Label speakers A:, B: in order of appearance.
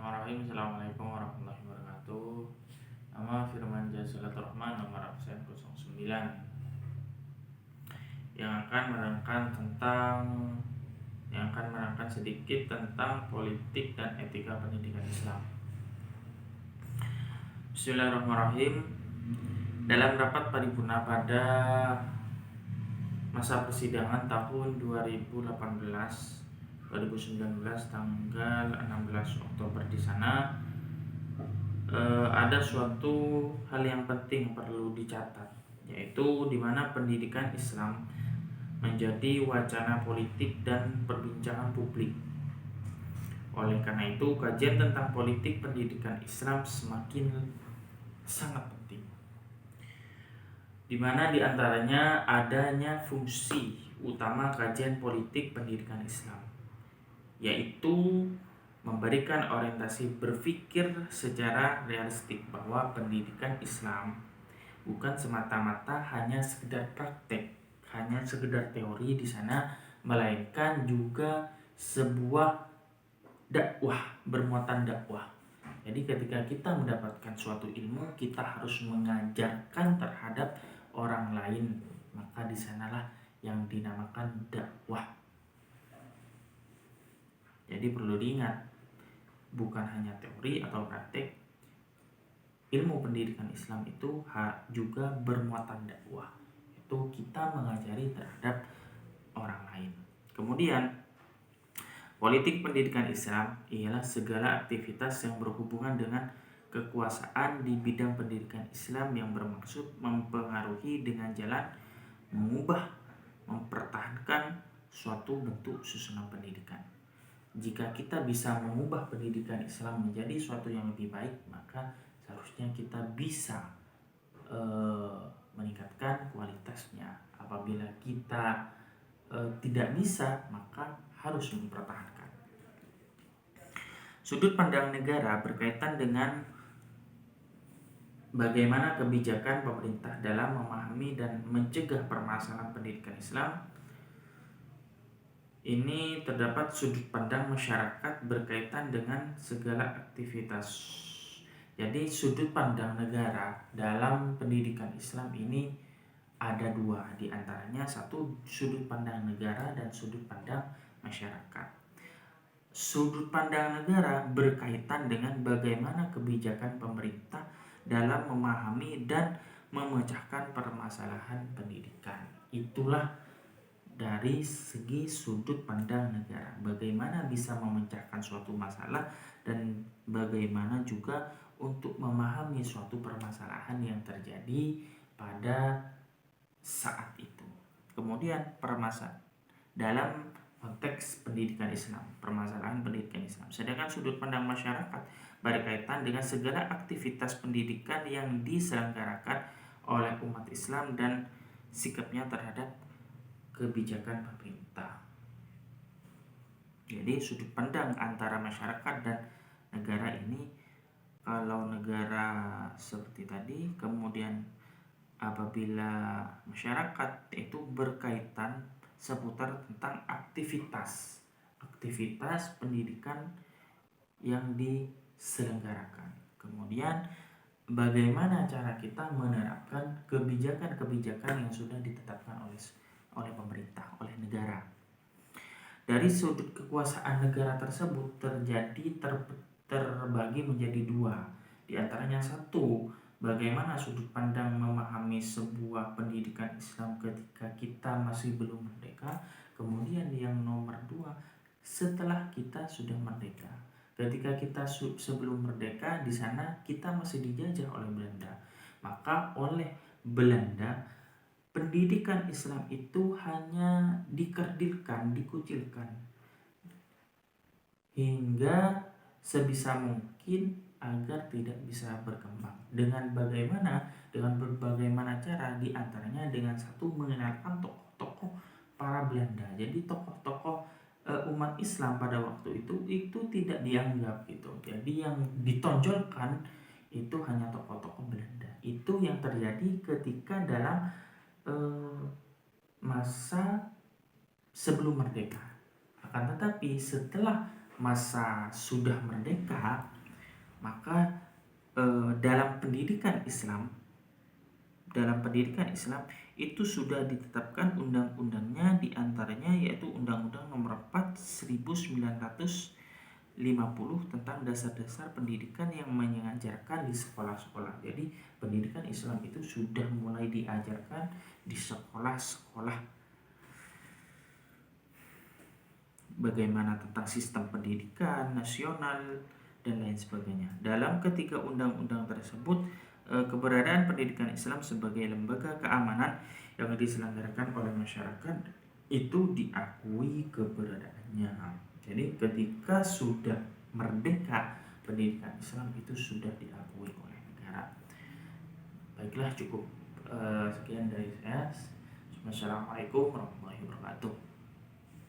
A: Bismillahirrahmanirrahim. Assalamualaikum warahmatullahi wabarakatuh. Nama Firman Jazatul Rahman, nomor absen 09, yang akan menerangkan sedikit tentang politik dan etika pendidikan Islam. Bismillahirrahmanirrahim. Dalam rapat paripurna pada masa persidangan tahun 2018-2019 tanggal 16 Oktober di sana ada suatu hal yang penting perlu dicatat, yaitu di mana pendidikan Islam menjadi wacana politik dan perbincangan publik. Oleh karena itu, kajian tentang politik pendidikan Islam semakin sangat penting, di mana diantaranya adanya fungsi utama kajian politik pendidikan Islam, yaitu memberikan orientasi berpikir secara realistik bahwa pendidikan Islam bukan semata-mata hanya sekedar praktek, hanya sekedar teori di sana, melainkan juga sebuah dakwah, bermuatan dakwah. Jadi ketika kita mendapatkan suatu ilmu, kita harus mengajarkan terhadap orang lain, maka di sanalah yang dinamakan dakwah. Jadi perlu diingat, bukan hanya teori atau praktek, ilmu pendidikan Islam itu juga bermuatan dakwah, itu kita mengajari terhadap orang lain. Kemudian, politik pendidikan Islam ialah segala aktivitas yang berhubungan dengan kekuasaan di bidang pendidikan Islam yang bermaksud mempengaruhi dengan jalan mengubah, mempertahankan suatu bentuk susunan pendidikan. Jika kita bisa mengubah pendidikan Islam menjadi suatu yang lebih baik, maka seharusnya kita bisa meningkatkan kualitasnya. Apabila kita tidak bisa, maka harus mempertahankan. Sudut pandang negara berkaitan dengan bagaimana kebijakan pemerintah dalam memahami dan mencegah permasalahan pendidikan Islam. Ini terdapat sudut pandang masyarakat berkaitan dengan segala aktivitas. Jadi sudut pandang negara dalam pendidikan Islam ini ada dua, di antaranya satu sudut pandang negara dan sudut pandang masyarakat. Sudut pandang negara berkaitan dengan bagaimana kebijakan pemerintah dalam memahami dan memecahkan permasalahan pendidikan. Itulah dari segi sudut pandang negara, bagaimana bisa memecahkan suatu masalah dan bagaimana juga untuk memahami suatu permasalahan yang terjadi pada saat itu. Kemudian permasalahan dalam konteks pendidikan Islam, permasalahan pendidikan Islam. Sedangkan sudut pandang masyarakat berkaitan dengan segala aktivitas pendidikan yang diselenggarakan oleh umat Islam dan sikapnya terhadap kebijakan pemerintah. Jadi sudut pandang antara masyarakat dan negara ini, kalau negara seperti tadi, kemudian apabila masyarakat itu berkaitan seputar tentang aktivitas pendidikan yang diselenggarakan. Kemudian bagaimana cara kita menerapkan kebijakan-kebijakan yang sudah ditetapkan oleh pemerintah, oleh negara. Dari sudut kekuasaan negara tersebut terbagi menjadi dua. Di antaranya satu, bagaimana sudut pandang memahami sebuah pendidikan Islam ketika kita masih belum merdeka. Kemudian yang nomor dua, setelah kita sudah merdeka. Ketika kita sebelum merdeka, di sana kita masih dijajah oleh Belanda. Maka oleh Belanda, pendidikan Islam itu hanya dikerdilkan, dikucilkan, hingga sebisa mungkin agar tidak bisa berkembang. Dengan berbagai cara, diantaranya dengan satu, mengenalkan tokoh-tokoh para Belanda. Jadi tokoh-tokoh umat Islam pada waktu itu tidak dianggap gitu. Jadi yang ditonjolkan itu hanya tokoh-tokoh Belanda. Itu yang terjadi ketika dalam masa sebelum merdeka. Akan tetapi setelah masa sudah merdeka, maka dalam pendidikan Islam itu sudah ditetapkan undang-undangnya, diantaranya yaitu Undang-Undang Nomor 4 1950 tentang dasar-dasar pendidikan yang mengajarkan di sekolah-sekolah. Jadi pendidikan Islam itu sudah mulai diajarkan di sekolah-sekolah, bagaimana tentang sistem pendidikan nasional dan lain sebagainya. Dalam ketiga undang-undang tersebut, keberadaan pendidikan Islam sebagai lembaga keamanan yang diselenggarakan oleh masyarakat itu diakui keberadaannya. Jadi ketika sudah merdeka, pendidikan Islam itu sudah diakui oleh negara. Baiklah, cukup sekian dari saya. Wassalamualaikum warahmatullahi wabarakatuh.